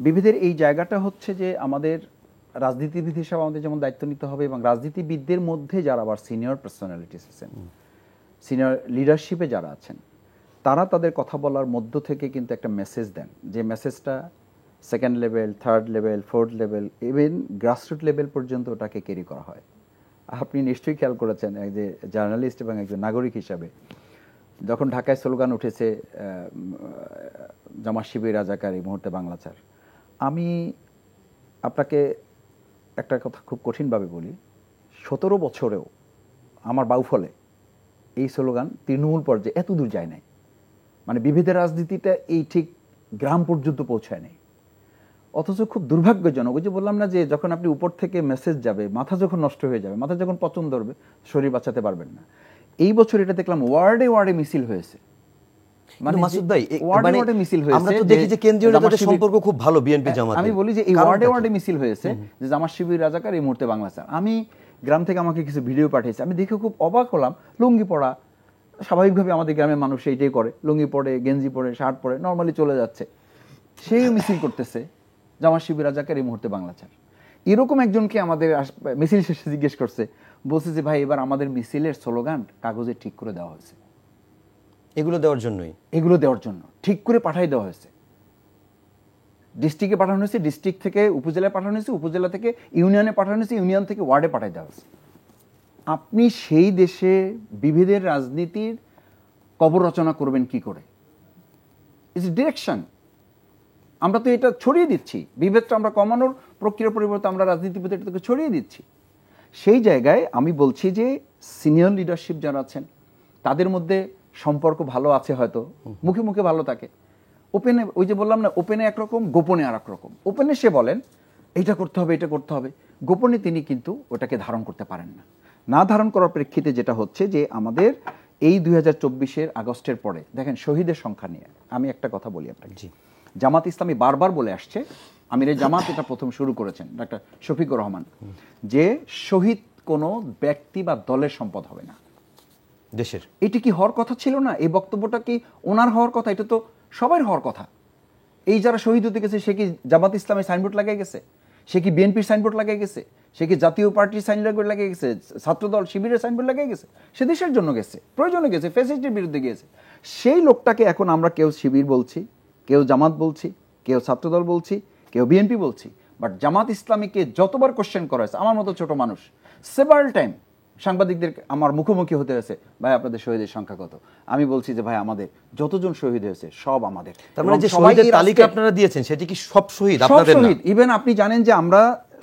বিভেদের এই জায়গাটা হচ্ছে যে আমাদের রাজনীতিবিদ হিসাবে আমাদের যেমন দায়িত্ব নিতে হবে, এবং রাজনীতিবিদদের মধ্যে যারা আবার সিনিয়র পার্সোনালিটিস আছেন, সিনিয়র লিডারশিপে যারা আছেন, তারা তাদের কথা বলার মধ্য থেকে কিন্তু একটা মেসেজ দেন, যে মেসেজটা second level, third level, fourth level, even grassroot level পর্যন্ত ওটাকে ক্যারি করা হয়। আপনি নিশ্চয়ই খেয়াল করেছেন যে জার্নালিস্ট এবং একজন নাগরিক হিসাবে যখন ঢাকায় স্লোগান উঠেছে জামাত শিবির রাজাকার, এই মুহূর্তে বাংলা ছাড়, আমি আপনাকে একটা কথা খুব কঠিনভাবে বলি, 17 বছরেও আমার বাউফলে এই স্লোগান তৃণমূল পর্যায়ে এত দূর যায় নাই। মানে বিভেদের রাজনীতিটা এই ঠিক গ্রাম পর্যন্ত পৌঁছায় নাই। অথচ খুব দুর্ভাগ্যজনক, ওই যে বললাম না যে যখন আপনি উপর থেকে মেসেজ যাবে, মাথা যখন নষ্ট হয়ে যাবে, মাথা যখন পচন ধরবে, শরীর বাঁচাতে পারবেন না। এই বছর এটা দেখলাম ওয়ার্ডে ওয়ার্ডে মিছিল হয়েছে। মানে মাসুদ ভাই, ওয়ার্ডে ওয়ার্ডে মিছিল হয়েছে। আমরা তো দেখি যে কেন্দ্রীয় নেতাদের সম্পর্ক খুব ভালো বিএনপি জামাত। আমি বলি যে এই ওয়ার্ডে ওয়ার্ডে মিছিল হয়েছে যে জামাত শিবির রাজাকার, এই মুহূর্তে বাংলা ছাড়। আমি গ্রাম থেকে আমাকে কিছু ভিডিও পাঠিয়েছে, আমি দেখে খুব অবাক হলাম। লুঙ্গি পরা, স্বাভাবিকভাবে আমাদের গ্রামের মানুষ এইটাই করে, লুঙ্গি পরে, গেঞ্জি পরে, শার্ট পরে নর্মালি চলে যাচ্ছে, সেই মিছিল করতেছে জামাত শিবির রাজাকার, এই মুহূর্তে বাংলা ছাড়। এরকম একজনকে আমাদের মিছিল শেষে জিজ্ঞেস করছে, বলছে যে ভাই এবার আমাদের মিছিলের স্লোগান কাগজে ঠিক করে দেওয়া হয়েছে। এগুলো দেওয়ার জন্যই, এগুলো দেওয়ার জন্য ঠিক করে পাঠাই দেওয়া হয়েছে। ডিস্ট্রিক্টে পাঠানো হয়েছে, ডিস্ট্রিক্ট থেকে উপজেলায় পাঠানো হয়েছে, উপজেলা থেকে ইউনিয়নে পাঠানো হয়েছে, ইউনিয়ন থেকে ওয়ার্ডে পাঠাই দেওয়া হয়েছে। আপনি সেই দেশে বিভেদের রাজনীতির কবর রচনা করবেন কি করে? It's direction. আমরা তো এটা ছড়িয়ে দিচ্ছি, বিভেদটা আমরা কমানোর প্রক্রিয়ার পরিবর্তে আমরা রাজনীতিবিদ এটাকে ছড়িয়ে দিচ্ছি। সেই জায়গায় আমি বলছি যে সিনিয়র লিডারশিপ যারা আছেন তাদের মধ্যে সম্পর্ক ভালো আছে, হয়তো মুখে মুখে ভালো থাকে, ওপেনে, ওই যে বললাম না, ওপেনে একরকম, গোপনে আর এক রকম। ওপেনে সে বলেন এইটা করতে হবে, এটা করতে হবে, গোপনে তিনি কিন্তু ওটাকে ধারণ করতে পারেন না। না ধারণ করার প্রেক্ষিতে যেটা হচ্ছে যে আমাদের এই 2024-এর আগস্টের পরে দেখেন শহীদের সংখ্যা নিয়ে আমি একটা কথা বলি আপনাকে। জামাত ইসলামী বারবার বলে আসছে, আমিরে জামাত এটা প্রথম শুরু করেছেন ডাক্তার শফিকুর রহমান, যে শহীদ কোনো ব্যক্তি বা দলের সম্পদ হবে না দেশের। এটা কি হওয়ার কথা ছিল না? এই বক্তব্যটা কি ওনার হওয়ার কথা? এটা তো সবার হওয়ার কথা। এই যারা শহীদ হতে গেছে, সে কি জামাত ইসলামের সাইনবোর্ড লাগিয়ে গেছে? সে কি বিএনপির সাইনবোর্ড লাগিয়ে গেছে? সে কি জাতীয় পার্টির সাইনবোর্ড লাগিয়ে গেছে? ছাত্রদল শিবিরের সাইনবোর্ড লাগিয়ে গেছে? সে দেশের জন্য গেছে, প্রয়োজনে গেছে, ফ্যাসিস্টের বিরুদ্ধে গিয়েছে। সেই লোকটাকে এখন আমরা কেউ শিবির বলছি, কেউ জামাত বলছি, কেউ ছাত্রদল বলছি, কেউ বিএনপি বলছি। বাট জামাত ইসলামীকে যতবার কোশ্চেন করা হয়েছে, আমার মতো ছোট মানুষ সেভারাল টাইম সাংবাদিকদের আমার মুখোমুখি হতে হয়েছে, ভাই আপনাদের শহীদের সংখ্যা কত? আমি বলছি যে ভাই আমাদের যতজন শহীদ হয়েছে সব আমাদের। তার মানে যে শহীদের তালিকা আপনারা দিয়েছেন সেটি কি সব শহীদ আপনাদের না? ইভেন আপনি জানেন যে আমরা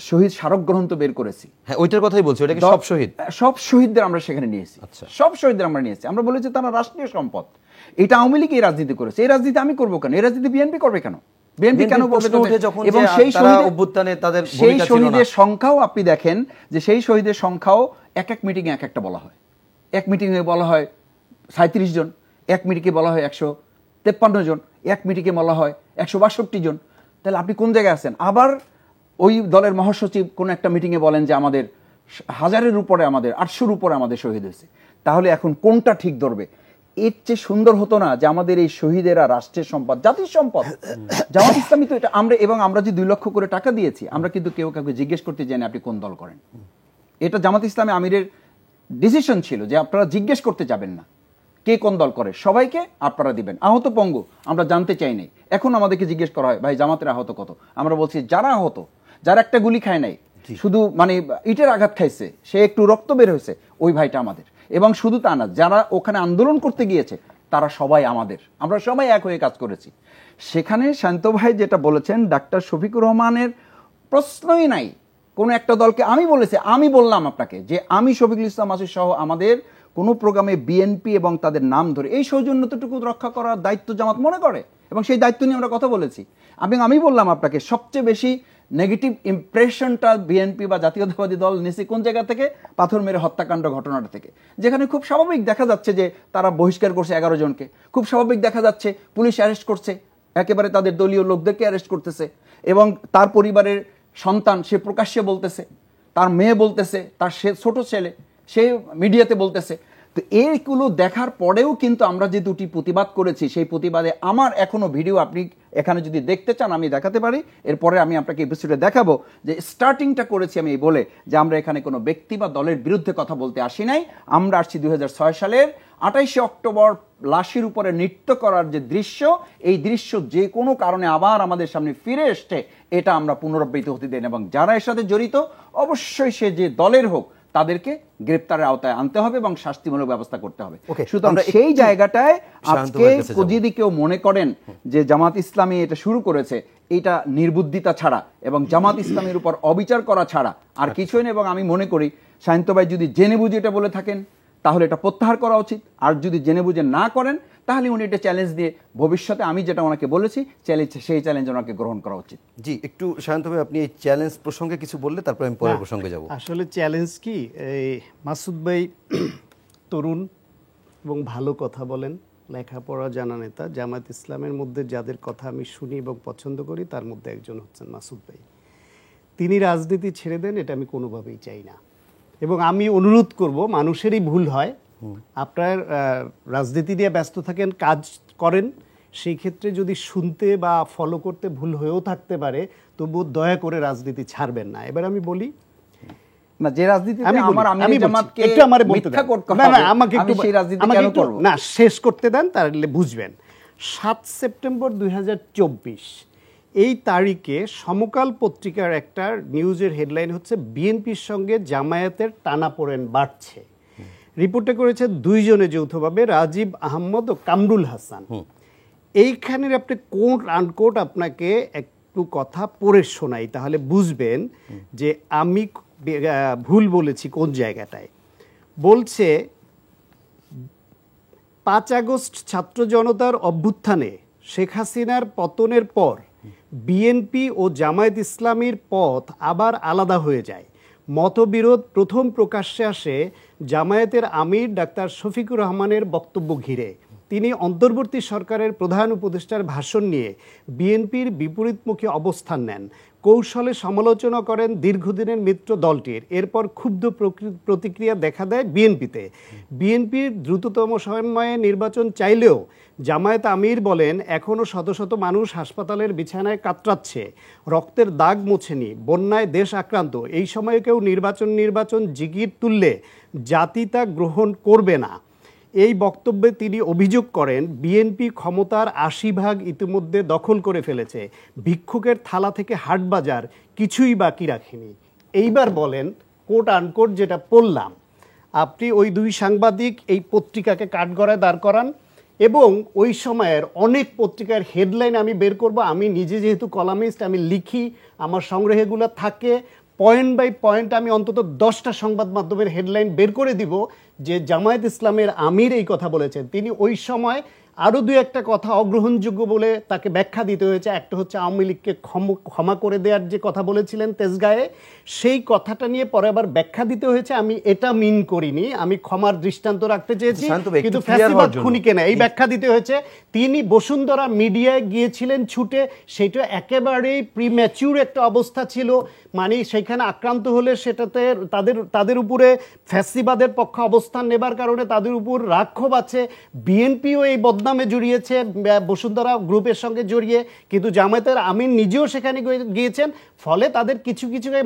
শহীদ স্মারক গ্রন্থ বের করেছি। হ্যাঁ, ওইটার কথাই বলছি, ওটা কি সব শহীদ? সব শহীদদের আমরা সেখানে নিয়েছি। আচ্ছা, সব শহীদদের আমরা নিয়েছি। আমরা বলেছি তারা রাষ্ট্রীয় সম্পদ। এটা আওয়ামী লীগ এই রাজনীতি করেছে, এই রাজনীতি আমি করবো কেন? এই রাজনীতি বিএনপি করবে কেন? বিএনপি কেন বলবে? এবং সেই অভ্যুত্থানে তাদের শহীদের সংখ্যাও আপনি দেখেন যে সেই শহীদের সংখ্যাও এক এক মিটিংয়ে এক একটা বলা হয়। এক মিটিংয়ে বলা হয় 37 জন, এক মিটিংয়ে বলা হয় 153 জন, এক মিটিংয়ে বলা হয় 162 জন। তাহলে আপনি কোন জায়গায় আছেন? আবার ওই দলের মহাসচিব কোন একটা মিটিংয়ে বলেন যে আমাদের 1000-এর উপরে, আমাদের 800-র উপরে আমাদের শহীদ হয়েছে। তাহলে এখন কোনটা ঠিক ধরবে? এর চেয়ে সুন্দর হতো না যে আমাদের এই শহীদেরা রাষ্ট্রের সম্পদ, জাতির সম্পদ। জামাত ইসলামী তো এটা আমরা, এবং আমরা যে 2 লক্ষ করে টাকা দিয়েছি, আমরা কিন্তু কেউ কাউকে জিজ্ঞেস করতে চাই না আপনি কোন দল করেন। এটা জামাত ইসলামী আমিরের ডিসিশন ছিল যে আপনারা জিজ্ঞেস করতে যাবেন না কে কোন দল করে, সবাইকে আপনারা দিবেন। আহত পঙ্গু আমরা জানতে চাই নাই। এখন আমাদেরকে জিজ্ঞেস করা হয় ভাই জামাতের আহত কত? আমরা বলছি যারা আহত, যারা একটা গুলি খায় নাই, শুধু মানে ইটের আঘাত খাইছে, সে একটু রক্ত বের হয়েছে, ওই ভাইটা আমাদের। এবং শুধু তা না, যারা ওখানে আন্দোলন করতে গিয়েছে তারা সবাই আমাদের, আমরা সবাই এক হয়ে কাজ করেছি। সেখানে শান্ত ভাই যেটা বলেছেন, ডাক্তার শফিকুর রহমানের প্রশ্নই নাই কোনো একটা দলকে। আমি বলেছি, আমি বললাম আপনাকে যে আমি শফিকুল ইসলাম আসিফ সহ আমাদের কোনো প্রোগ্রামে বিএনপি এবং তাদের নাম ধরে এই সৌজন্যতাটুকু রক্ষা করার দায়িত্ব জামাত মনে করে, এবং সেই দায়িত্ব নিয়ে আমরা কথা বলেছি। আমি বললাম আপনাকে সবচেয়ে বেশি নেগেটিভ ইমপ্রেশনটা বিএনপি বা জাতীয়তাবাদী দল নিছে কোন জায়গা থেকে? পাথর মেরে হত্যাকাণ্ড ঘটনাটা থেকে, যেখানে খুব স্বাভাবিক দেখা যাচ্ছে যে তারা বহিষ্কার করছে 11 জনকে, খুব স্বাভাবিক দেখা যাচ্ছে পুলিশ অ্যারেস্ট করছে, একেবারে তাদের দলীয় লোকদেরকে অ্যারেস্ট করতেছে, এবং তার পরিবারের সন্তান সে প্রকাশ্যে বলতেছে, তার মেয়ে বলতেছে, তার সে ছোট ছেলে সে মিডিয়াতে বলতেছে। তো এইগুলো দেখার পরেও কিন্তু আমরা যে দুটি প্রতিবাদ করেছি, সেই প্রতিবাদে আমার এখনো ভিডিও আপনি এখানে যদি দেখতে চান আমি দেখাতে পারি, এরপরে আমি আপনাকে এপিসোডে দেখাবো যে স্টার্টিংটা করেছি আমি এই বলে যে আমরা এখানে কোনো ব্যক্তি বা দলের বিরুদ্ধে কথা বলতে আসি নাই। আমরা আসছি 2006 সালের 28শে অক্টোবর লাশের উপরে নৃত্য করার যে দৃশ্য, এই দৃশ্য যে কোনো কারণে আবার আমাদের সামনে ফিরে এসছে, এটা আমরা পুনরাবৃত্তি হতে দেন, এবং যারা এর সাথে জড়িত অবশ্যই সে যে দলের হোক তাদেরকে গ্রেপ্তারের আওতায় আনতে হবে এবং শাস্তিমূলক ব্যবস্থা করতে হবে। সুতরাং সেই জায়গাটায় আজকে যদি কেউ মনে করেন যে জামাত ইসলামী এটা শুরু করেছে, এটা নির্বুদ্ধিতা ছাড়া এবং জামাত ইসলামের উপর অবিচার করা ছাড়া আর কিছুই নেই। এবং আমি মনে করি সায়ন্ত ভাই যদি জেনে বুঝে এটা বলে থাকেন তাহলে এটা প্রত্যাহার করা উচিত, আর যদি জেনে বুঝে না করেন তাহলে উনি এটা চ্যালেঞ্জ দিয়ে ভবিষ্যতে আমি যেটা ওনাকে বলেছি সেই চ্যালেঞ্জ ওনাকে গ্রহণ করা উচিত। জি, একটু শান্ত ভাই আপনি এই চ্যালেঞ্জ প্রসঙ্গে কিছু বললে তারপর আমি পরের প্রসঙ্গে যাব। আসলে চ্যালেঞ্জ কি, এই মাসুদ ভাই তরুণ এবং ভালো কথা বলেন, লেখাপড়া জানা নেতা। জামাত ইসলামের মধ্যে যাদের কথা আমি শুনি এবং পছন্দ করি তার মধ্যে একজন হচ্ছেন মাসুদ ভাই। তিনি রাজনীতি ছেড়ে দেন এটা আমি কোনোভাবেই চাই না, এবং আমি অনুরোধ করব, মানুষেরই ভুল হয়, আপনার রাজনীতি নিয়ে ব্যস্ত থাকেন, কাজ করেন, সেই ক্ষেত্রে যদি শুনতে বা ফলো করতে ভুল হয়েও থাকতে পারে, তবু দয়া করে রাজনীতি ছাড়বেন না। এবার আমি বলি না, যে রাজনীতি না শেষ করতে দেন তাহলে বুঝবেন। 7 সেপ্টেম্বর 2024 এই তারিখে সমকাল পত্রিকার একটা নিউজের হেডলাইন হচ্ছে বিএনপির সঙ্গে জামায়াতের টানাপোড়েন বাড়ছে। রিপোর্টে করেছে দুইজনে যৌথভাবে, রাজীব আহমদ ও কামরুল হাসান। এইখানের আপনি কোট আনকোট আপনাকে একটু কথা পড়ে শোনাই, তাহলে বুঝবেন যে আমি ভুল বলেছি কোন জায়গাটায়। বলছে 5 আগস্ট ছাত্র জনতার অভ্যুত্থানে শেখ হাসিনার পতনের পর বিএনপি ও জামায়াত ইসলামীর পথ আবার আলাদা হয়ে যায়। মতবিরোধ প্রথম প্রকাশ্যে আসে জামায়াতের আমির ডাক্তার শফিকুর রহমানের বক্তব্য ঘিরে। তিনি অন্তর্বর্তী সরকারের প্রধান উপদেষ্টার ভাষণ নিয়ে বিএনপির বিপরীতমুখী অবস্থান নেন, কৌশলে সমালোচনা করেন দীর্ঘদিনের মিত্র দলটির। এরপর ক্ষুব্ধ প্রতিক্রিয়া দেখা দেয় বিএনপিতে। বিএনপির দ্রুততম সময়ে নির্বাচন চাইলেও জামায়াত আমির বলেন এখনও শত শত মানুষ হাসপাতালের বিছানায় কাতরাচ্ছে, রক্তের দাগ মোছেনি, বন্যায় দেশ আক্রান্ত। এই সময়ে কেউ নির্বাচন জিগির তুললে জাতি তা গ্রহণ করবে না। এই বক্তব্যে তিনি অভিযোগ করেন বিএনপি ক্ষমতার 80% ইতিমধ্যে দখল করে ফেলেছে, ভিক্ষুকের থালা থেকে হাটবাজার কিছুই বাকি রাখেনি। এইবার বলেন কোট আনকোট যেটা পড়লাম, আপনি ওই দুই সাংবাদিক এই পত্রিকাকে কাঠগড়ায় দাঁড় করান এবং ওই সময়ের অনেক পত্রিকার হেডলাইন আমি বের করব। আমি নিজে যেহেতু কলামিস্ট, আমি লিখি, আমার সংগ্রহগুলো থাকে, পয়েন্ট বাই পয়েন্ট আমি অন্তত 10টা সংবাদ মাধ্যমের হেডলাইন বের করে দিব যে জামায়াত ইসলামের আমির এই কথা বলেছেন। তিনি ওই সময় আরও 2-1টা কথা অগ্রহণযোগ্য বলে তাকে ব্যাখ্যা দিতে হয়েছে। একটা হচ্ছে আওয়ামী লীগকে ক্ষমা করে দেওয়ার যে কথা বলেছিলেন তেজগাঁয়ে, সেই কথাটা নিয়ে পরে আবার ব্যাখ্যা দিতে হয়েছে আমি এটা মিন করিনি, আমি ক্ষমার দৃষ্টান্ত রাখতে চেয়েছি, কিন্তু ফ্যাসিবাদ খুনিকে না, এই ব্যাখ্যা দিতে হয়েছে। তিনি বসুন্ধরা মিডিয়ায় গিয়েছিলেন ছুটে, সেটা একেবারেই প্রিম্যাচিউর একটা অবস্থা ছিল, মানে সেখানে আক্রান্ত হলে সেটাতে তাদের উপরে ফ্যাসিবাদের পক্ষে অবস্থান নেবার কারণে তাদের উপর রাক্ষোভ আছে। বিএনপিও এই বদনামে জড়িয়েছে বসুন্ধরা গ্রুপের সঙ্গে জড়িয়ে, কিন্তু জামায়াতের আমির নিজেও সেখানে গিয়েছেন। ফলে তাদের কিছু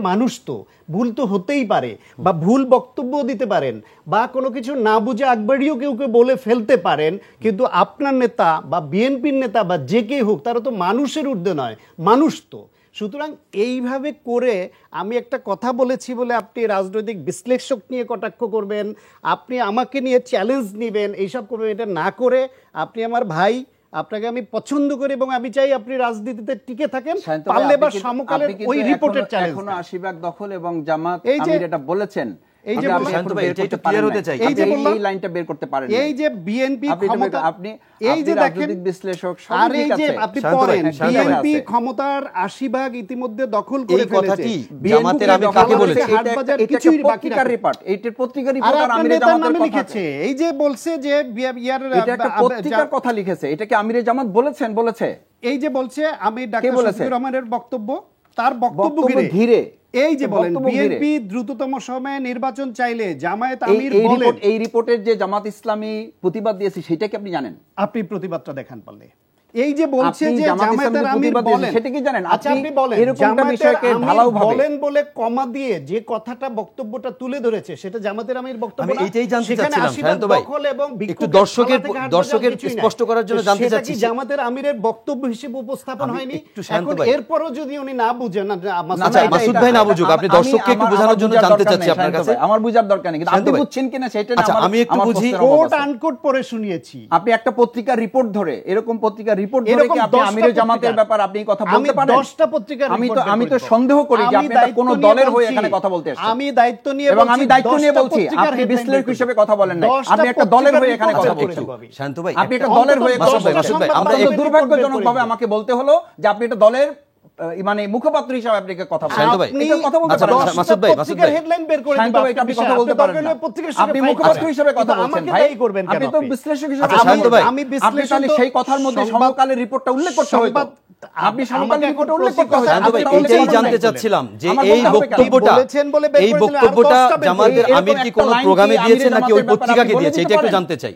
মানুষ তো ভুল তো হতেই পারে, বা ভুল বক্তব্য দিতে পারেন, বা কোনো কিছু না বুঝে আকবরিও কেউ বলে ফেলতে পারেন, কিন্তু আপনার নেতা বা বিএনপির নেতা বা যে কেউ হোক তারা তো মানুষের ঊর্ধ্বে নয়, মানুষ তো। সুতরাং এইভাবে করে আমি একটা কথা বলেছি বলে আপনি রাজনৈতিক বিশ্লেষক নিয়ে কটাক্ষ করবেন, আপনি আমাকে নিয়ে চ্যালেঞ্জ নেবেন, এইসব করবেন, এটা না করে আপনি আমার ভাই, আপনাকে আমি পছন্দ করি এবং আমি চাই আপনি রাজনীতিতে টিকে থাকেন, পারলে বা সমকালের ওই রিপোর্টের চ্যালেঞ্জ। এখনো 80% দখল এবং জামাত আমির এটা বলেছেন, এই যে লাইনটা বের করতে পারেন, এই যে বিএনপি ক্ষমতা, আপনি এই যে দেখেন বিশ্লেষক, আর এই যে আপনি পড়েন বিএনপি ক্ষমতার 80% ইতিমধ্যে দখল করে ফেলেছে। জামাতের আমি কাকে বলেছি এটা কিছুই বাকি না, রিপোর্ট, এইটার পত্রিকার রিপোর্ট আর আমিরে জামাতের কথা লিখেছে। এই যে বলছে যে এটা একটা পত্রিকার কথা লিখেছে, এটা কি আমিরে জামাত বলেছে? এই যে বলছে আমি ডাক্তার শফিকুর রহমানের বক্তব্য, তার বক্তব্য ঘিরে এই যে বলেন বিএনপি দ্রুততম সময়ে নির্বাচন চাইলে জামায়াত আমির বলেন, এই রিপোর্টের যে জামাত ইসলামী প্রতিবাদ দিয়েছে সেটা কি আপনি জানেন? আপনি প্রতিবাদটা দেখান পারলে। এই যে বলছে যে জামায়াতের আমির বলেন, সেটা কি জানেন? আচ্ছা আপনি বলেন জামায়াতের আমির বলেন বলে কমা দিয়ে যে কথাটা বক্তব্যটা তুলে ধরেছে সেটা জামায়াতের আমির বক্তব্য না। আমি এইটাই জানতে চাচ্ছিলাম শান্ত ভাই, একটু দর্শকের স্পষ্ট করার জন্য জানতে চাচ্ছি, সেটা কি জামায়াতের আমিরের বক্তব্য হিসেবে উপস্থাপন হয়নি? এখন এরপরও যদি উনি না বুঝেন, আচ্ছা মাসুদ ভাই না বুঝুক, আপনি দর্শককে একটু বোঝানোর জন্য জানতে চাচ্ছি আপনার কাছে। আমার বুঝার দরকার নেই, কিন্তু আপনি বুঝছেন কিনা সেটা না। আমি একটু বুঝি, কোট আনকোট পড়ে শুনিয়েছি। আপনি একটা পত্রিকার রিপোর্ট ধরে, এরকম পত্রিকার রিপোর্ট ধরে কি আপনি আমিরের জামাতের ব্যাপার আপনি কথা বলতে পারেন? 10টা পত্রিকার আমি তো সন্দেহ করি যে আপনি কোন দলের হয়ে এখানে কথা বলতে এসেছেন। আমি দায়িত্ব নিয়ে এবং আমি দায়িত্ব নিয়ে বলছি, আপনি বিশ্লেষক হিসেবে কথা বলেন না, আপনি একটা দলের হয়ে এখানে কথা বলছেন। শান্ত ভাই, আপনি একটা দলের হয়ে কথা বলছেন। আমরা দুর্ভাগ্যজনকভাবে আমাকে বলতে হলো যে আপনি একটা দলের মানে মুখপাত্র হিসেবে আপনি কথা বলছেন। কথা বলতে পারেন মাসুদ ভাই, হেডলাইন বের করে দিবেন, আপনি কথা বলতে পারেন না। আপনি মুখপাত্র হিসেবে কথা বলছেন ভাই, আপনি তো বিশ্লেষক হিসেবে। আমি বিশ্লেষণ সেই কথার মধ্যে সমকালের রিপোর্টটা উল্লেখ করতে হবে। আপনি সমকালের রিপোর্টটা উল্লেখ করতে হবে। শান্ত ভাই, এইটাই জানতে চাচ্ছিলাম যে এই বক্তব্যটা জামাতের আমির কি কোন প্রোগ্রামে দিয়েছে নাকি ওই পত্রিকাকে দিয়েছে, এটা একটু জানতে চাই।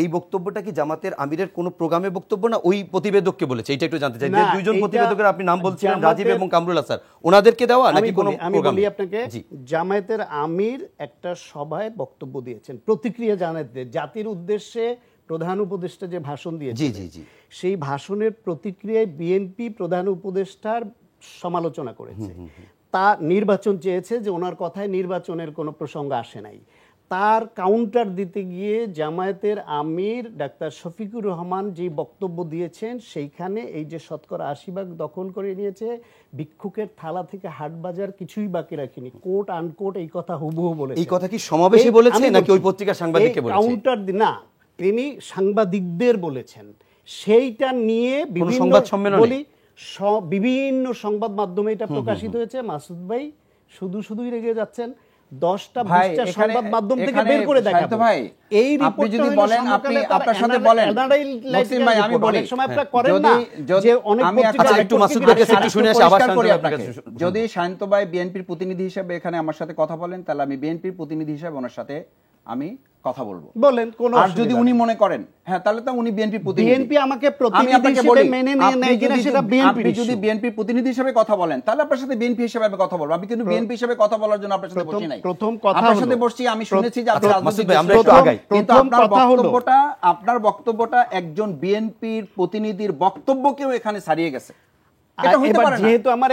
এই বক্তব্যটা কি জামাতের আমিরের কোন প্রোগ্রামে বক্তব্য না ওই প্রতিবেদককে বলেছে, এটা একটু জানতে চাই। যে দুইজন প্রতিবেদকের আপনি নাম বলছিলেন রাজীব এবং কামরুল হাসান, ওনাদেরকে দেওয়া নাকি কোন আমি বলি আপনাকে, জামায়াতের আমির একটা সভায় বক্তব্য দিয়েছেন, প্রতিক্রিয়া জানাতে জাতির উদ্দেশ্যে প্রধান উপদেষ্টা যে ভাষণ দিয়েছে, সেই ভাষণের প্রতিক্রিয়ায় বিএনপি প্রধান উপদেষ্টার সমালোচনা করেছে। তা নির্বাচন চেয়েছে, যে ওনার কথায় নির্বাচনের কোনো প্রসঙ্গ আসে নাই। তার কাউন্টার দিতে গিয়ে জামায়াতের আমির ডাক্তার শফিকুর রহমান যে বক্তব্য দিয়েছেন, সেইখানে এই যে শতকরা ৮০% দখল করে নিয়েছে, ভিক্ষুকের থালা থেকে হাট বাজার কিছুই বাকি রাখিনি, কোট আনকোট এই কথা হুবহু বলেছে। এই কথা কি সমাবেশে বলেছে নাকি ওই পত্রিকার সাংবাদিককে বলেছে? কাউন্টার না, তিনি সাংবাদিকদের বলেছেন। সেইটা নিয়ে বিভিন্ন সংবাদ মাধ্যমে এটা প্রকাশিত হয়েছে। মাসুদ ভাই শুধুই রেগে যাচ্ছেন। 10টা 20টা সংবাদ মাধ্যম থেকে বের করে দেখাবো। এই আপনি যদি বলেন, আপনি আপনার সাথে বলেন মুসলিম ভাই, আমি বলি সময় আপনারা করেন না যে অনেক পত্রিকা। একটু মাসুদ ভাইকে একটু শুনে আসি, আবার শান্ত ভাই আপনাকে। যদি শান্ত ভাই বিএনপির প্রতিনিধি হিসেবে এখানে আমার সাথে কথা বলেন, তাহলে আমি বিএনপির প্রতিনিধি হিসেবে ওনার সাথে আমি কথা বলবো, বলেন কোন। আর যদি উনি মনে করেন হ্যাঁ, তাহলে তো উনি বিএনপি প্রতিনিধি, বিএনপি আমাকে প্রতিনিধি হিসেবে মেনে নিয়ে নেয় কিনা সেটা বিএনপি। আপনি যদি বিএনপি প্রতিনিধি হিসেবে কথা বলেন, তাহলে আপনার সাথে বিএনপি হিসেবে আমি কথা বলবো। আমি কিন্তু বিএনপি হিসেবে কথা বলার জন্য আপনার সাথে বসি নাই। প্রথম কথা আপনার সাথে বসছি, আমি শুনেছি যে আপনি মাসুদ ভাই, আমরা একটু আগাই। কিন্তু আপনার বক্তব্যটা একজন বিএনপির প্রতিনিধির বক্তব্যকেও এখানে ছাড়িয়ে গেছে। যেহেতু আমার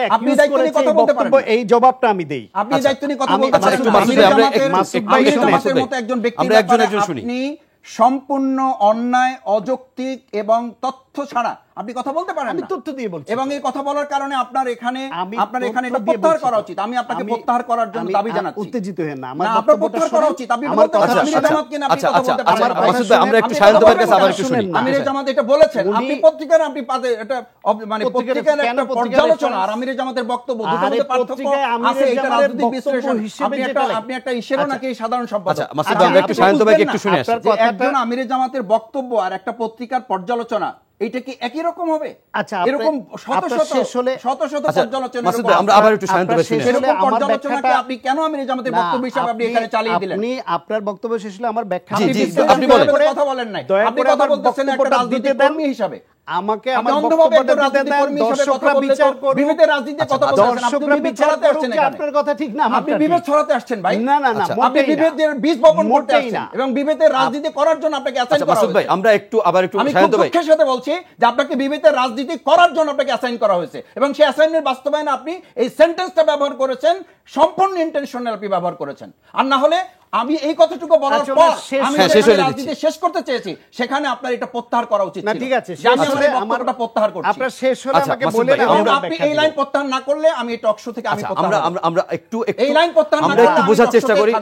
বক্তব্য, এই জবাবটা আমি দেই। আপনি দায়িত্ব নিয়ে কথা বলতে আপনি সম্পূর্ণ অন্যায়, অযৌক্তিক এবং তথ্য ছাড়া আপনি কথা বলতে পারেন না। তথ্য দিয়ে বলছি, এবং এই কথা বলার কারণে আপনার এখানে এটা প্রত্যাহার করা উচিত। আমি আপনাকে প্রত্যাহার করার জন্য দাবি জানাচ্ছি। উত্তেজিত হেন না, আপনার প্রত্যাহার করা উচিত। আপনি বলতে পারেন আমির জামাত কিনা আপনি কথা বলতে পারেন। মাসুদ ভাই, আমরা একটু শান্ত ভাইয়ের কাছে আবার একটু শুনি। আমির জামাত এটা বলেছেন, আপনি পত্রিকার আপনি এটা মানে পত্রিকার একটা পর্যালোচনা আর আমির জামাতের বক্তব্য দুটোর মধ্যে পার্থক্য আছে। এটা রাজনৈতিক বিশ্লেষণ। আপনি একটা ইশারা নাকি সাধারণ সম্পাদক? আচ্ছা মাসুদ ভাই, আমরা একটু শান্ত ভাইকে একটু শুনে আসি। একজন আমির জামাতের বক্তব্য আর একটা পত্রিকার পর্যালোচনা, এটা কি একই রকম হবে? আচ্ছা, এরকম শত শত পর্যালোচনা, মাসুদ ভাই, আমরা আবার একটু শান্ত ভাইকে শুনি। এরকম পর্যালোচনাকে আপনি কেন আমির জামাতের বক্তব্য হিসেবে আপনি এখানে চালিয়ে দিলেন? আপনি আপনার বক্তব্য শেষ হলে আমার ব্যাখ্যা আপনি বলেন। কথা বলেন নাই, আপনি কথা বলতেছেন একটা রাজনীতি কর্মী হিসেবে। আমাকে আমার বক্তব্যটা দিতে দেন, দর্শকরা বিচার করুন। বিভেদের রাজনীতি কথা বলছেন, দর্শকরা বিচার করুন যে আপনার কথা ঠিক না, আপনি বিভেদ ছড়াতে আসছেন ভাই। না না না, আপনি বিভেদের বীজ বপন করতে আসছেন এবং বিভেদের রাজনীতি করার জন্য আপনাকে অ্যাসাইন করা হয়েছে। মাসুদ ভাই, আমরা একটু আবার একটু আমি শান্ত ভাই, দুঃখের সাথে বলছি যে আপনাকে বিভেদের রাজনীতি করার জন্য আপনাকে অ্যাসাইন করা হয়েছে এবং সেই অ্যাসাইনমেন্ট বাস্তবায়নে আপনি এই সেন্টেন্সটা ব্যবহার করেছেন, সম্পূর্ণ ইন্টেনশনাল আপনি ব্যবহার করেছেন। আর না হলে আমি এই কথাটুকু বলার পর আমি রাজনীতি শেষ করতে চেয়েছি, সেখানে আপনার এটা প্রত্যাহার করা উচিত ছিল। ঠিক আছে, আমারটা প্রত্যাহার করছি। আপনার শেষ হলে আমাকে বলেন, আপনি এই লাইন প্রত্যাহার না করলে আমি এই টক শো থেকে আমি আমরা একটু এই লাইন প্রত্যাহার না আমরা একটু বোঝার চেষ্টা করি।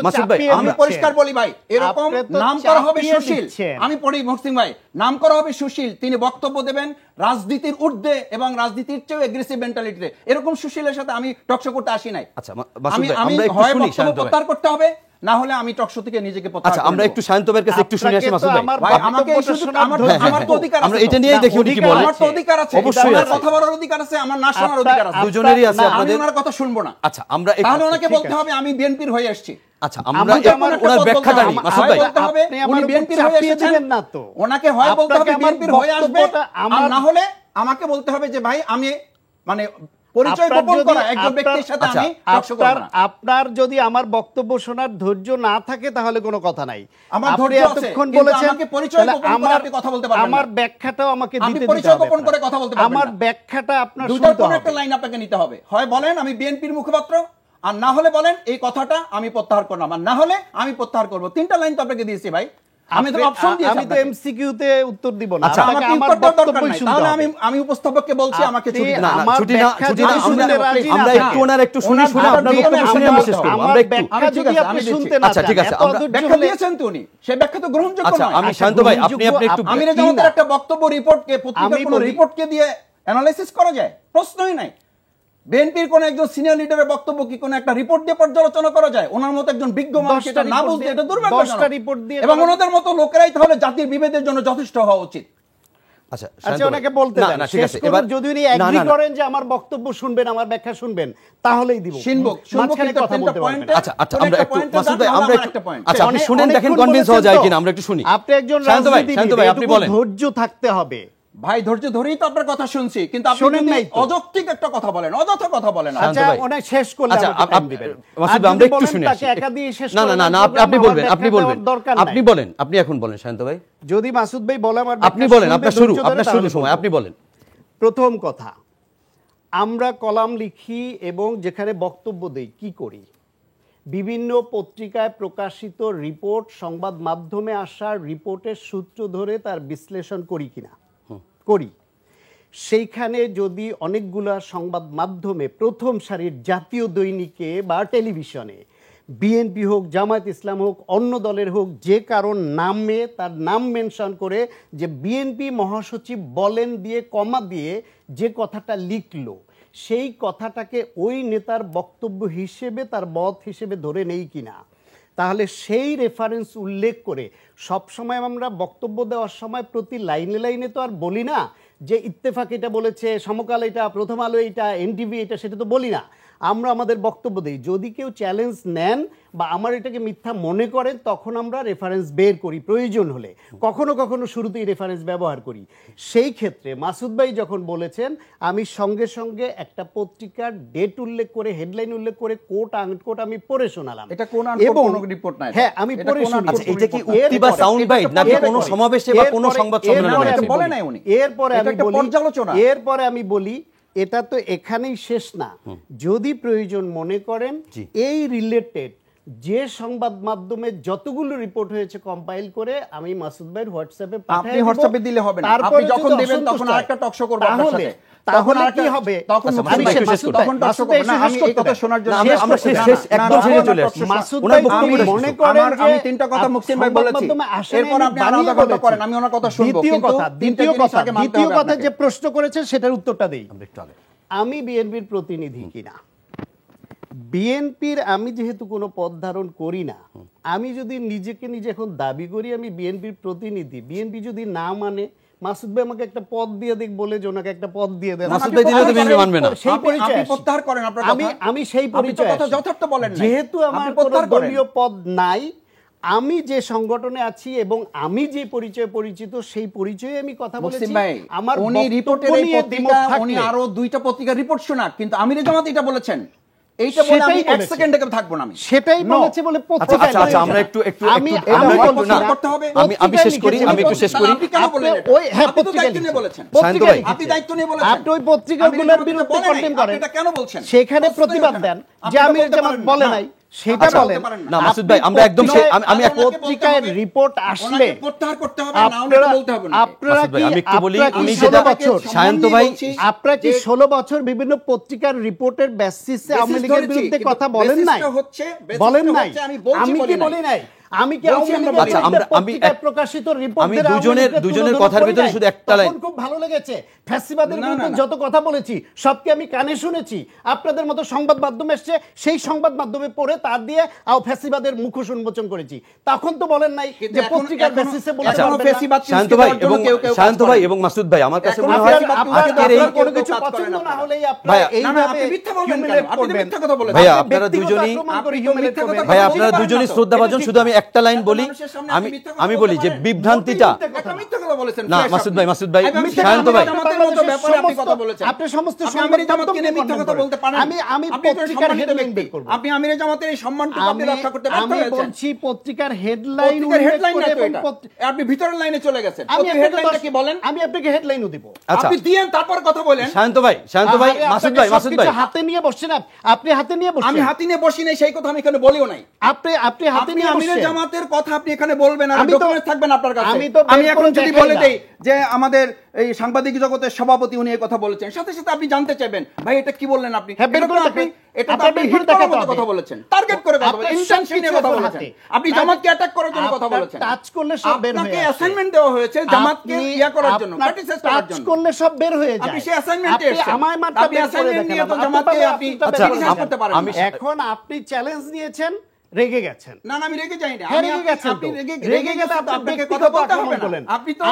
মাসুদ ভাই, আমি পরিষ্কার বলি ভাই, এরকম নাম করা হবে সুশীল, আমি পড়ি মুহসিন ভাই, নাম করা হবে সুশীল, তিনি বক্তব্য দেবেন, রাজনীতির ঊর্ধ্বে এবং রাজনীতির চেয়েও এগ্রেসিভ মেন্টালিটিতে এরকম সুশীলের সাথে আমি টকশো করতে আসি নাই। আচ্ছা মাসুদ ভাই, আমি আমরা একটু হয় শুনি বক্তব্য শান্ত ভাই। প্রত্যাহার করতে হবে, না হলে আমি টকশো থেকে নিজেকে প্রত্যাহার আচ্ছা করে আমরা নেব। একটু শান্ত ভাইয়ের কাছে একটু শুনে আসি মাসুদ ভাই। ভাই আমাকে এই সুযোগ আমার তো অধিকার আছে, আমরা এটা নিয়েই দেখি উনি কি বলেন। আমার তো অধিকার আছে, অবশ্যই আমার আছে। কথা বলার অধিকার আছে, আমার না শোনার অধিকার আছে, দুজনেরই আছে আমি আপনাদের। ওনার কথা শুনবো না। আচ্ছা আমরা তাহলে ওনাকে বলতে হবে আমি বিএনপির হয়ে আসছি। আচ্ছা আমরা ওনার ব্যাখ্যাটা নিই মাসুদ ভাই। উনি বিএনপির হয়ে এসেছেন না তো, ওনাকে হয় বলতে হবে বিএনপির হয়ে আসবে, আর না হলে আমাকে বলতে হবে যে ভাই আমি মানে পরিচয় গোপন করা একজন ব্যক্তির সাথে আমি টকশো করব না। আপনার যদি আমার বক্তব্য শোনার ধৈর্য না থাকে তাহলে কোনো কথা নাই। আমার ধৈর্য আছে, এতক্ষণ কিন্তু বলেছেন আমাকে পরিচয় গোপন করে আপনি কথা বলতে পারবেন না। আমার ব্যাখ্যাটাও আমাকে আপনি দিতে দিতে পরিচয় হবে। গোপন করে কথা বলতে পারবেন না। আমার ব্যাখ্যাটা আপনার দুইটার শুনতে কোন হবে। একটা লাইন আপনাকে নিতে হবে, হয় বলেন আমি বিএনপির মুখপাত্র, আর না হলে বলেন এই কথাটা আমি প্রত্যাহার করলাম, আর না হলে আমি প্রত্যাহার করব। তিনটা লাইন তো আপনাকে দিয়েছি ভাই, আমি তো অপশন দিয়েছি। আমি তো এমসিকিউ তে উত্তর দিব না। আচ্ছা, আমাকে আমার উত্তর দেওয়ার দরকার বক্তব্য নাই। শুনতে তাহলে হবে। আমি উপস্থাপককে বলছি আমাকে ছুটি দিন। না, আমার ছুটি না, ব্যাখ্যা ছুটি যদি না, শুনতে রাজি না আমরা থাকেন, একটু ওনার একটু শুনি, ওনার শুনে আপনার ভাষা বক্তব্য শুনে আমরা শেষ করব। আমার আমরা একটু ব্যাখ্যা ঠিক যদি আছে, আপনি আমি শুনতে দিচ্ছি। না আচ্ছা, ঠিক চান, আছে, এত আমরা অধৈর্য ব্যাখ্যা হলে- দিয়েছেন তো উনি, সেই ব্যাখ্যা তো গ্রহণযোগ্য আচ্ছা নয়। আমি শান্ত ভাই, আপনি একটু আমিরে জামাতের একটা বক্তব্য রিপোর্টকে পত্রিকার আমি কোনো বলি- রিপোর্টকে দিয়ে অ্যানালাইসিস করা যায়? প্রশ্নই নাই। বিএনপির কোন একজন সিনিয়র লিডারের বক্তব্য কি কোন একটা রিপোর্ট দিয়ে পর্যালোচনা করা যায়? ওনার মতো একজন বিজ্ঞ মানুষ এটা না বুঝতে এটা দুর্ভাগ্যজনক। 10টা রিপোর্ট দিয়ে এবং ওনাদের মতো লোকেরাই তাহলে জাতির বিভেদের জন্য যথেষ্ট হওয়া উচিত। আচ্ছা আচ্ছা ওনাকে বলতে দেন, ঠিক শেষ আছে করুন। এবার যদি উনি না, এগ্রি না, না। করেন যে আমার বক্তব্য শুনবেন, আমার ব্যাখ্যা শুনবেন, তাহলেই দিব। শুনবো মাঝখানে কিন্তু কথা তিনটা বলতে পারবেন পয়েন্টে না। আচ্ছা আচ্ছা কোন আমরা একটা একটু পয়েন্টে মাসুদ যান, ভাই, নাহলে আমরা আমার একটু একটা পয়েন্ট। আচ্ছা আপনি শুনেন, দেখেন অনেকক্ষণ কনভিন্স হওয়া বলেছেন যায় তো। কিনা, আমরা একটু শুনি। আপনি একজন শান্ত ভাই, রাজনীতিবিদ, শান্ত ভাই, আপনি এটুকু বলেন। ধৈর্য থাকতে হবে। ভাই ধৈর্য ধরেই তো আপনার কথা শুনছি, কিন্তু আপনি শোনেন যদি নাই তো। অযৌক্তিক একটা কথা বলেন, অযথা কথা বলেন। শান্ত আচ্ছা ভাই। ওনাকে শেষ করলে আচ্ছা আমাকে টাইম দিবেন। মাসুদ আর ভাই, আমরা যদি একটু বলেন শুনে তাকে আসি। একা দিয়ে শেষ না না করার না না, প্রোগ্রাম আপনি আমার বলবেন, আপনি ব্যাখ্যা বলবেন, দেওয়ার দরকার আপনি নাই। বলেন, আপনি এখন বলেন শান্ত ভাই। যদি মাসুদ ভাই বলে আমার আপনি ব্যাখ্যা বলেন, শুনবে, আপনার শুরু, ধৈর্য ধরে আপনার শুরু তাহলে সময়, বলবো। আপনি বলেন। প্রথম কথা, আমরা কলাম লিখি এবং যেখানে বক্তব্য দেই কি করি? বিভিন্ন পত্রিকায় প্রকাশিত রিপোর্ট, সংবাদ মাধ্যমে আসা রিপোর্টের সূত্র ধরে তার বিশ্লেষণ করি কিনা? করি। সেইখানে যদি অনেকগুলা সংবাদ মাধ্যমে প্রথম সারির জাতীয় দৈনিকে বা টেলিভিশনে বিএনপি হোক, জামায়াত ইসলাম হোক, অন্য দলের হোক, যে কারণ নামে তার নাম মেনশন করে যে বিএনপি মহাসচিব বলেন দিয়ে কমা দিয়ে যে কথাটা লিখলো, সেই কথাটাকে ওই নেতার বক্তব্য হিসেবে, তার মত হিসেবে ধরে নেই কিনা, তাহলে সেই রেফারেন্স উল্লেখ করে সবসময় আমরা বক্তব্য দেওয়ার সময় প্রতি লাইনে লাইনে তো আর বলি না যে ইত্তেফাক এটা বলেছে, সমকাল এটা, প্রথম আলো এটা, এনটিভি এটা, সেটা তো বলি না। আমরা আমাদের বক্তব্য দিই। যদি কেউ চ্যালেঞ্জ নেন বা আমার এটাকে মিথ্যা মনে করেন, তখন আমরা রেফারেন্স বের করি প্রয়োজন হলে। কখনো কখনো শুরুতেই রেফারেন্স ব্যবহার করি। সেই ক্ষেত্রে মাসুদ ভাই যখন বলেছেন, আমি সঙ্গে সঙ্গে একটা পত্রিকার ডেট উল্লেখ করে, হেডলাইন উল্লেখ করে, কোট আনকোট আমি পড়ে শোনালাম। এটা কোন আনকোট কোনো রিপোর্ট না। হ্যাঁ, আমি এটা পড়ে কোন শুনি। আচ্ছা এটা কি উক্তি বা সাউন্ড বাইট নাকি কোনো সমাবেশে বা কোনো সংবাদ সম্মেলনে হয়েছে? বলে নাই উনি। এরপরে এটা আমি একটা বলি, পর্যালোচনা। এরপরে আমি বলি এটা তো এখানেই শেষ না। যদি প্রয়োজন মনে করেন এই রিলেটেড যে সংবাদ মাধ্যমে যতগুলো রিপোর্ট হয়েছে কম্পাইল করে আমি মাসুদ ভাইয়ের হোয়াটসঅ্যাপে আপনি হোয়াটসঅ্যাপে দিলে হবে না। আপনি যখন দিবেন তখন আরেকটা টক শো করব আপনার সাথে। তাহলে কি হবে? তখন আমি তখন টক শো করব না। আমি এই কথা শোনার জন্য আমরা শেষ একদম শেষে চলে আসছি। মাসুদ ওনার ভাই বক্তব্য মনে করেন যে আমি তিনটা কথা মুহসিন ভাই বলেছি। এরপর আপনি আলাদা কথা করেন, আমি ওনার কথা শুনবো। দ্বিতীয় কথা যে প্রশ্ন করেছে সেটার উত্তরটা দেই। আমরা একটু আগে। আমি বিএনপির প্রতিনিধি কিনা? বিএনপির আমি যেহেতু কোনো পদ ধারণ করি না, আমি যদি নিজেকে নিজে এখন দাবি করি আমি বিএনপির প্রতিনিধি, বিএনপি যদি না মানে, মাসুদ ভাই আমাকে একটা পদ দিয়ে দিক বলে যে ওনাকে একটা পদ দিয়ে দেন, মাসুদ ভাই দিলেও তো বিএনপি মানবে না। সেই পরিচয় আপনি প্রত্যাহার করেন আপনার কথা। আমি সেই পরিচয় কথা যথার্থ বলেন না। যেহেতু আমার কোনো দলীয় পদ নাই, আমি যে সংগঠনে আছি এবং আমি যে পরিচয় পরিচিত, সেই পরিচয়ে আমি কথা বলেছি। আমার উনি রিপোর্টের এই পত্রিকা, উনি আরো দুইটা পত্রিকার রিপোর্ট শোনাক, কিন্তু আমিরে জামাত এটা বলেছেন, এইটা বলে আমি এক সেকেন্ড থেকে থাকবো না। আমি সেটাই বলেছে বলে পত্রিকা। আচ্ছা আমরা একটু আমি করতে হবে। আমি শেষ করি, আমি একটু শেষ করি। আপনি কেন বলেন? ওই হ্যাঁ আপনি তো পত্রিকা দায়িত্ব নিয়ে বলেছেন। শান্ত ভাই, আপনি দায়িত্ব নিয়ে বলেছেন। আপনি ওই পত্রিকাগুলোর বিরুদ্ধে কন্টেম করেন। এটা কেন বলছেন? সেখানে প্রতিবাদ দেন যে আমি জামাত বলে নাই, সেটা বলেন না। মাসুদ ভাই আমরা একদম আমি এক পত্রিকায় রিপোর্ট আসলে প্রত্যাহার করতে হবে, না ওনাকে বলতে হবে না। আপনারা কি আমি একটু বলি, আমি 16 যেটা বছর শান্ত ভাই, আপনারা কি 16 বছর বিভিন্ন পত্রিকার রিপোর্টের বেসিসে আওয়ামী লীগের বিরুদ্ধে কথা বলেন নাই? বলেন নাই? আমি কি বলি নাই? আমি কি পত্রিকায় প্রকাশিত আমি দুজনের কথার ভিতরে শুধু একটা লাইন, খুব ভালো লেগেছে ফ্যাসিবাদের বিরুদ্ধে যত কথা বলেছি সবকে আমি কানে শুনেছি, আপনাদের মতো সংবাদ মাধ্যম এসছে সেই সংবাদ মাধ্যমে পড়ে তার দিয়ে ফ্যাসিবাদের মুখোশ উন্মোচন করেছি, তখন তো বলেন নাই যে পত্রিকার বেসিসে বলতে শান্ত ভাই এবং মাসুদ ভাই, আমার কাছে মনে হয় আজকের এই কোনো কিছু পছন্দ না হলেই আপনারা এইভাবে ভাইয়া আপনারা দুজনই শ্রদ্ধাভাজন, শুধু আমি একটা লাইন বলি, আমি বলি যে বিভ্রান্তিটা না মাসুদ ভাই শান্ত ভাই, আপনি সমস্ত আমি পত্রিকার হেডলাইন বের করব, আপনি আমিরে জামাতের এই সম্মানটুকু আপনি রক্ষা করতে ব্যর্থ হয়েছেন। আমি বলছি পত্রিকার হেডলাইন আপনি ভিতরের লাইনে চলে গেছেন, হেডলাইনটা কি বলেন? আমি আপনাকে হেডলাইনও দিব, আপনি দিয়েন তারপর কথা বলেন। শান্ত ভাই মাসুদ ভাই হাতে নিয়ে বসছেন, আপনি হাতে নিয়ে বসছেন, আমি হাতে নিয়ে বসি নাই, সেই কথা আমি এখানে বলিও নাই। আপনি হাতে নিয়ে আমিরে জামাতের কথা আপনি এখানে বলবেন আর আমি তো ডকুমেন্ট থাকবেন আপনার কাছে। আমি এখন যদি বলে দেই যে আমাদের এই সাংবাদিক জগতের সভাপতি উনি এই কথা বলেছেন, সাথে সাথে আপনি জানতে চাইবেন ভাই এটা কি বললেন আপনি, এটা তো আপনি হিট করার মতো কথা বলেছেন, টার্গেট করে কথা বলেছেন, ইনটেনশনে কথা বলেছেন, আপনি জামাতকে অ্যাটাক করার জন্য কথা বলেছেন, টাচ করলে সব বের হয়ে যায়, আপনাকে অ্যাসাইনমেন্ট দেওয়া হয়েছে জামাতকে ইয়া করার জন্য, ক্রিটিসাইজ করার জন্য, টাচ করলে সব বের হয়ে যায়, আপনি সেই অ্যাসাইনমেন্টে এসেছেন, আমায় মাত্রা আপনি অ্যাসাইনমেন্ট নিয়ে তো জামাতকে আপনি ক্রিটিসাইজ করতে পারেন। এখন আপনি চ্যালেঞ্জ নিয়েছেন, রেগে গেছেন। না আমি রেগে যাই না, আমি রেগে গেলে আপনাকে কথা বলতে হবে না।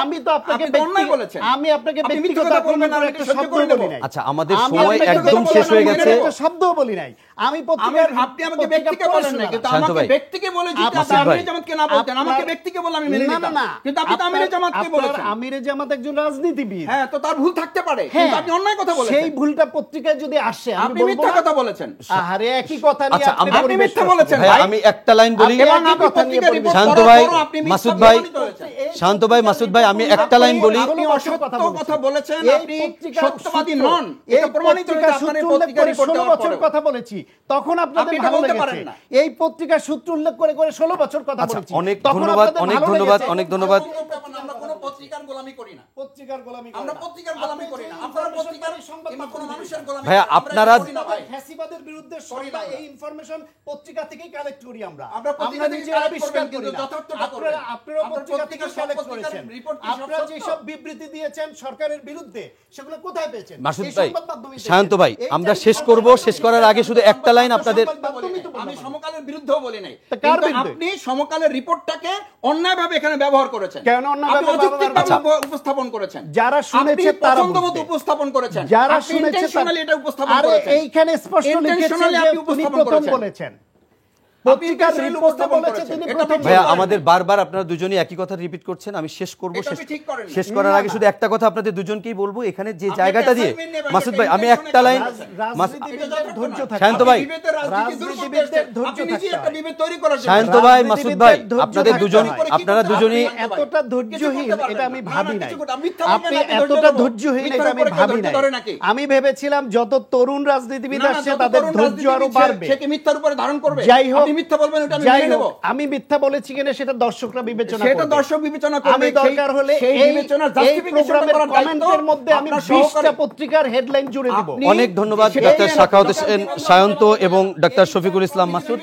আমি তো আপনাকে অন্যায় বলেছেন, আমি আপনাকে ব্যক্তিগত আক্রমণ করে একটা শব্দ বলি নাই। আচ্ছা আমাদের সময় একদম শেষ হয়ে গেছে, একটা শব্দও বলি নাই। আমি পত্রিকার আপনি আমাকে ব্যক্তিকে বলেন না, কিন্তু আমাকে ব্যক্তিকে বলে যদি আপনি আমিরে জামাতকে না বলতেন, আমাকে ব্যক্তিকে বলে আমি মেনে নিতাম, কিন্তু আপনি তো আমিরে জামাতকে বলেছেন। আমিরে জামাত একজন রাজনীতিবিদ, হ্যাঁ তো তার ভুল থাকতে পারে, কিন্তু আপনি অন্যায় কথা বলেছেন, সেই ভুলটা পত্রিকায় যদি আসে আপনি মিথ্যা কথা বলেছেন। আরে একই কথা নিয়ে আপনি মিথ্যা বলেছেন। আমি একটা লাইন বলি, শান্ত ভাই মাসুদ ভাই আমি একটা লাইন বলি, আপনি অসত্য কথা বলেছেন, আপনি সত্যবাদী নন, এটা প্রমাণিত হয়েছে আপনার পত্রিকার রিপোর্টে 16 বছর কথা বলেছি, তখন আপনাদের ভালো লেগেছে। এই পত্রিকার সূত্র উল্লেখ করে 16 বছর কথা বলেছি। অনেক ধন্যবাদ, অনেক ধন্যবাদ। আমরা কোনো পত্রিকার গোলামি করি না, আমরা পত্রিকার গোলামি করি না, আপনারা পত্রিকার সংবাদ কোনো মানুষের গোলামি ভাইয়া আপনারা ফ্যাসিবাদের বিরুদ্ধে সরলা এই ইনফরমেশন পত্রিকা থেকেই কালেক্ট করি আমরা নিজেরা আবিষ্কার করি না, আপনারা পত্রিকা থেকে কালেক্ট করেছেন, আপনারা যে সব বিবৃতি দিয়েছেন সরকারের বিরুদ্ধে সেগুলো কোথায় পেয়েছেন? মাসুদ ভাই শান্ত ভাই আমরা শেষ করব, শেষ করার আগে শুধু একটা লাইন আপনাদের, আমি সমকালের বিরুদ্ধেও বলি নাই, কিন্তু আপনি সমকালের রিপোর্টটাকে অন্যায়ভাবে এখানে ব্যবহার করেছেন, কেন অন্যায়ভাবে উপস্থাপন করেছেন? যারা শুনেছে তারা পছন্দমতো উপস্থাপন করেছেন, যারা শুনেছে ইন্টেনশনালি এটা উপস্থাপন করেছেন। আরে এইখানে স্পষ্ট লিখেছেন যে আপনি প্রথম বলেছেন, পত্রিকার রিপোর্টে বলেছে তিনি প্রথম। ভাইয়া আমাদের বারবার আপনারা দুজনেই একই কথা রিপিট করছেন, আমি শেষ করব, শেষ করার আগে শুধু একটা কথা আপনাদের দুজনকেই বলবো, এখানে যে জায়গাটা দিয়ে মাসুদ ভাই আমি একটা লাইন, শান্ত ভাই শান্ত ভাই মাসুদ ভাই আপনারা দুজনই এতটা ধৈর্যহীন এটা আমি ভাবি নাই, আপনি এতটা ধৈর্যহীন এটা আমি ভাবি নাই। আমি ভেবেছিলাম যত তরুণ রাজনীতিবিদ আসছে তাদের ধৈর্য আরো বাড়বে, সে কি মিথ্যার উপরে ধারণ করবে? যাই হোক মিথ্যা বলবেন ওটা আমি মেনে নেব। আমি মিথ্যা বলেছি কিনা সেটা দর্শকরা বিবেচনা করবে, সেটা দর্শক বিবেচনা করবে। আমি দরকার হলে এই বিবেচনার জাস্টিফিকেশন করার কমেন্টের মধ্যে আমি 20টা পত্রিকার হেডলাইন জুড়ে দিব। অনেক ধন্যবাদ ডাক্তার শাখাওয়াত হোসেন সায়ন্ত এবং ডাক্তার শফিকুল ইসলাম মাসুদ।